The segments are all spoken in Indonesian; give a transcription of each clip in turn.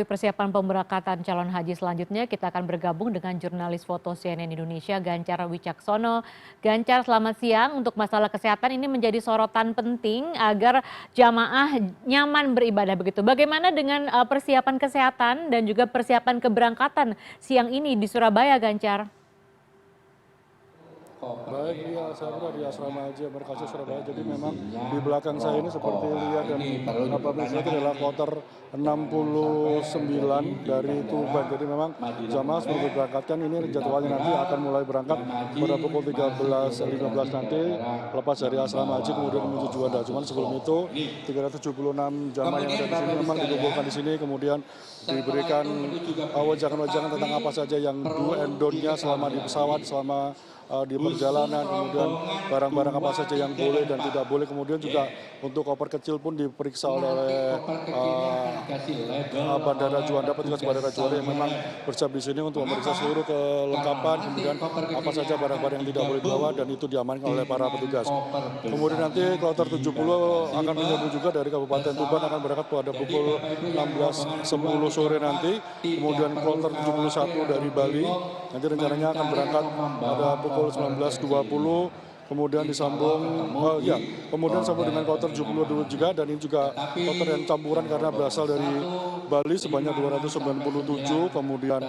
Persiapan pemberangkatan calon haji selanjutnya, kita akan bergabung dengan jurnalis foto CNN Indonesia, Gancar Wicaksono. Gancar, selamat siang. Untuk masalah kesehatan ini menjadi sorotan penting agar jamaah nyaman beribadah begitu. Bagaimana dengan persiapan kesehatan dan juga persiapan keberangkatan siang ini di Surabaya, Gancar? Baik, iya, saya berada di Asrama Haji Embarkasi Surabaya. Jadi memang di belakang saya ini seperti lihat dan bisa itu adalah kloter 69 dari Tuban. Jadi memang jamaah sebelum diberangkatkan ini jadwalnya nanti akan mulai berangkat pada pukul 13.15 nanti lepas dari Asrama Haji kemudian menuju Juanda. Cuman sebelum itu 376 jamaah yang ada di sini memang dikumpulkan di sini kemudian diberikan wajangan-wajangan tentang apa saja yang do and don't-nya selama di pesawat, selama di perjalanan, kemudian barang-barang apa saja yang boleh dan tidak boleh. Kemudian juga untuk koper kecil pun diperiksa oleh Bandara Juanda, petugas Bandara Juanda yang memang bersiap di sini untuk memeriksa seluruh kelengkapan, kemudian apa saja barang-barang yang tidak boleh dibawa dan itu diamankan oleh para petugas. Kemudian nanti kloter 70 akan menyambung juga dari Kabupaten Tuban, akan berangkat pada pukul 16.10 sore nanti. Kemudian kloter 71 dari Bali nanti rencananya akan berangkat pada pukul 19.20, kemudian disambung kemudian sambung dengan kloter 72 juga, dan ini juga kloter yang campuran karena berasal dari Bali sebanyak 297, kemudian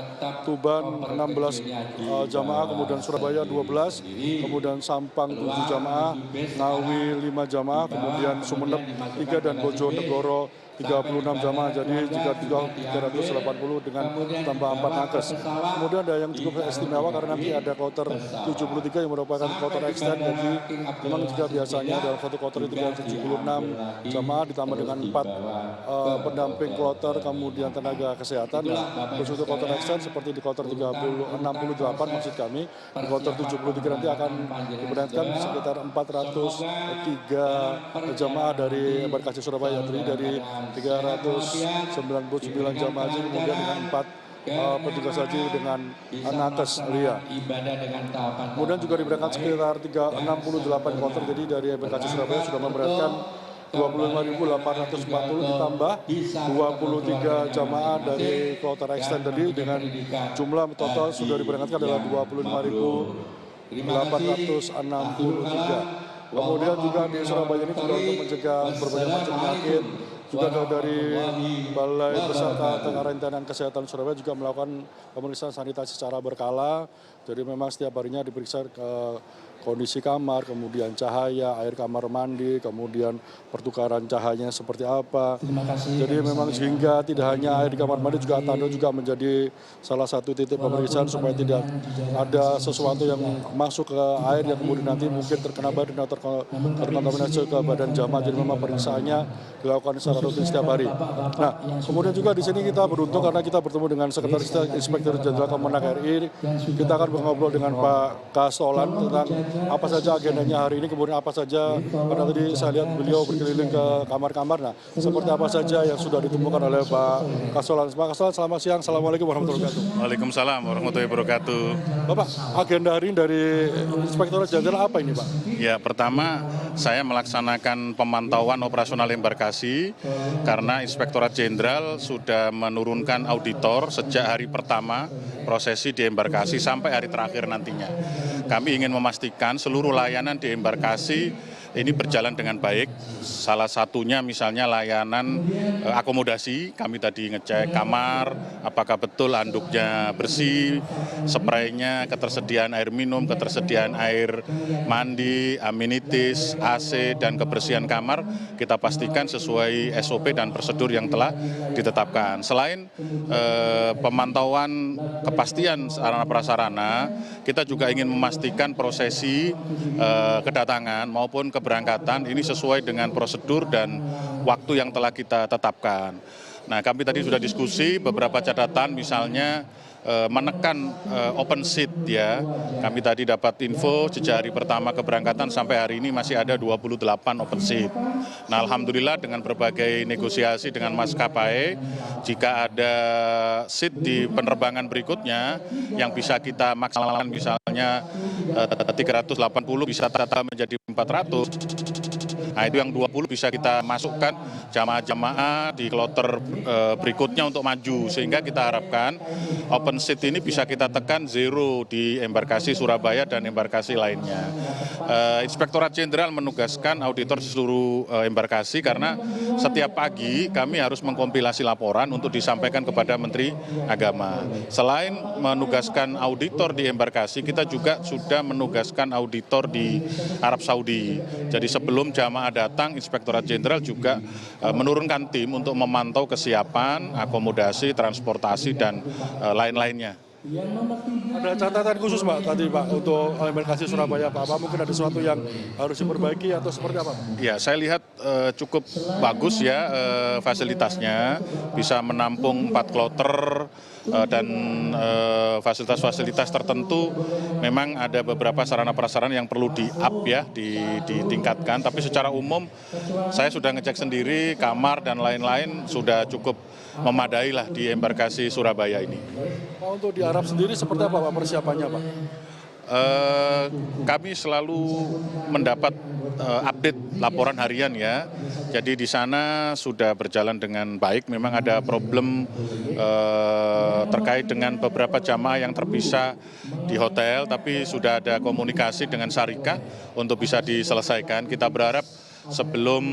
Tuban 16 jamaah, kemudian Surabaya 12, kemudian Sampang 7 jamaah, Ngawi 5 jamaah, kemudian Sumeneb 3 dan Bojonegoro 36 jamaah, jadi jika 380 dengan tambah 4 nakes. Kemudian ada yang cukup istimewa karena nanti ada kloter 73 yang merupakan kloter extend, jadi memang jika biasanya dalam satu kloter itu ada 76 jamaah ditambah dengan 4 pendamping kloter, kemudian tenaga kesehatan. Nah, khusus untuk kloter extend seperti di kloter 68 maksud kami, di kloter 73 nanti akan diberangkatkan sekitar 403 jamaah dari Embarkasi Surabaya, jadi dari 399 jamaah haji, kemudian dengan 4 petugas haji dengan nakes Lia. Kemudian juga diberangkat sekitar 68 kloter, jadi dari Embarkasi Surabaya sudah memberangkatkan 25.840 ditambah 23 jamaah dari kloter extend tadi, dengan jumlah total sudah diberangkatkan adalah 25.863. Kemudian juga di Surabaya ini juga untuk mencegah berbagai macam penyakit, juga dari Balai Besar Karantina Kesehatan Surabaya juga melakukan pemeriksaan sanitasi secara berkala. Jadi memang setiap harinya diperiksa kondisi kamar, kemudian cahaya, air kamar mandi, kemudian pertukaran cahayanya seperti apa. Jadi memang sehingga tidak hanya air di kamar mandi, juga tanda juga menjadi salah satu titik pemeriksaan supaya tidak ada sesuatu yang masuk ke air yang kemudian nanti mungkin terkena badan atau terkontaminasi ke badan jamaah. Jadi memang pemeriksaannya dilakukan secara rutin setiap hari. Nah, kemudian juga di sini kita beruntung karena kita bertemu dengan Sekretaris Inspektur Jenderal Kemenak RI. Kita akan ngobrol dengan Pak Kastolan tentang apa saja agendanya hari ini, kemudian apa saja, pada tadi saya lihat beliau berkeliling ke kamar-kamar. Nah, seperti apa saja yang sudah ditemukan oleh Pak Kastolan. Pak Kastolan, selamat siang. Assalamualaikum warahmatullahi wabarakatuh. Waalaikumsalam warahmatullahi wabarakatuh. Bapak, agenda hari ini dari Inspektorat Jenderal apa ini, Pak? Ya, pertama saya melaksanakan pemantauan operasional embarkasi karena Inspektorat Jenderal sudah menurunkan auditor sejak hari pertama prosesi di embarkasi sampai hari terakhir nantinya. Kami ingin memastikan seluruh layanan di embarkasi ini berjalan dengan baik. Salah satunya misalnya layanan akomodasi, kami tadi ngecek kamar, apakah betul handuknya bersih, spraynya, ketersediaan air minum, ketersediaan air mandi, amenities, AC, dan kebersihan kamar, kita pastikan sesuai SOP dan prosedur yang telah ditetapkan. Selain pemantauan kepastian sarana prasarana, kita juga ingin memastikan prosesi kedatangan maupun keberangkatan ini sesuai dengan prosedur dan waktu yang telah kita tetapkan. Nah, kami tadi sudah diskusi beberapa catatan, misalnya menekan open seat ya. Kami tadi dapat info sejak hari pertama keberangkatan sampai hari ini masih ada 28 open seat. Nah, alhamdulillah dengan berbagai negosiasi dengan maskapai, jika ada seat di penerbangan berikutnya yang bisa kita maksimalkan, misalnya 380 bisa menjadi 400. Nah itu yang 20 bisa kita masukkan jamaah-jamaah di kloter berikutnya untuk maju, sehingga kita harapkan open seat ini bisa kita tekan zero di embarkasi Surabaya dan embarkasi lainnya. Inspektorat Jenderal menugaskan auditor di seluruh embarkasi karena setiap pagi kami harus mengkompilasi laporan untuk disampaikan kepada Menteri Agama. Selain menugaskan auditor di embarkasi, kita juga sudah menugaskan auditor di Arab Saudi. Jadi sebelum jamaah datang, Inspektorat Jenderal juga menurunkan tim untuk memantau kesiapan, akomodasi, transportasi, dan lain-lainnya. Ada catatan khusus Pak tadi Pak untuk embarkasi Surabaya Pak, apa mungkin ada sesuatu yang harus diperbaiki atau seperti apa Pak? Ya, saya lihat cukup bagus ya fasilitasnya, bisa menampung 4 kloter dan fasilitas-fasilitas tertentu. Memang ada beberapa sarana prasarana yang perlu di-up ya, ditingkatkan. Tapi secara umum saya sudah ngecek sendiri, kamar dan lain-lain sudah cukup memadai lah di embarkasi Surabaya ini. Pak, untuk di Arab sendiri seperti apa Pak persiapannya Pak? Kami selalu mendapat update laporan harian ya. Jadi di sana sudah berjalan dengan baik. Memang ada problem terkait dengan beberapa jamaah yang terpisah di hotel, tapi sudah ada komunikasi dengan Syarikah untuk bisa diselesaikan. Kita berharap sebelum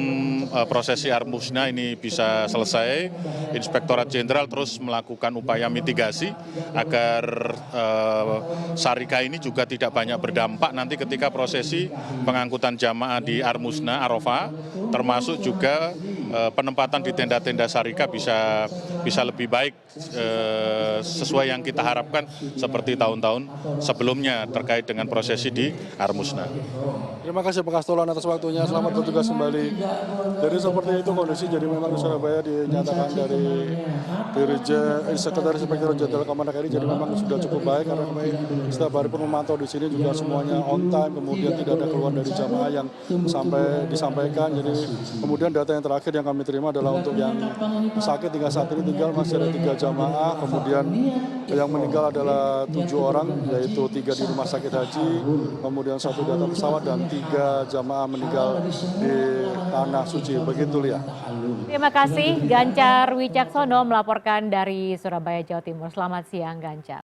prosesi Armusna ini bisa selesai, Inspektorat Jenderal terus melakukan upaya mitigasi agar Syarikah ini juga tidak banyak berdampak nanti ketika prosesi pengangkutan jamaah di Armusna, Arafah, termasuk juga penempatan di tenda-tenda Syarikah bisa lebih baik sesuai yang kita harapkan seperti tahun-tahun sebelumnya terkait dengan prosesi di Armusna. Terima kasih Pak Kastolan atas waktunya, selamat bertugas kembali. Jadi seperti itu kondisi, jadi memang di Surabaya dinyatakan dari Sekretaris Inspektorat Jenderal Kemenak RI, jadi memang sudah cukup baik karena kami setiap hari pun memantau di sini juga semuanya on time, kemudian tidak ada keluhan dari jamaah yang sampai disampaikan. Jadi kemudian data yang terakhir yang kami terima adalah untuk yang sakit hingga saat ini masih ada 3 jamaah, kemudian yang meninggal adalah 7 orang, yaitu 3 di rumah sakit haji, kemudian 1 di atas pesawat dan 3 jamaah meninggal di Tanah Suci. Begitu Lia. Terima kasih Gancar Wicaksono melaporkan dari Surabaya, Jawa Timur. Selamat siang Gancar.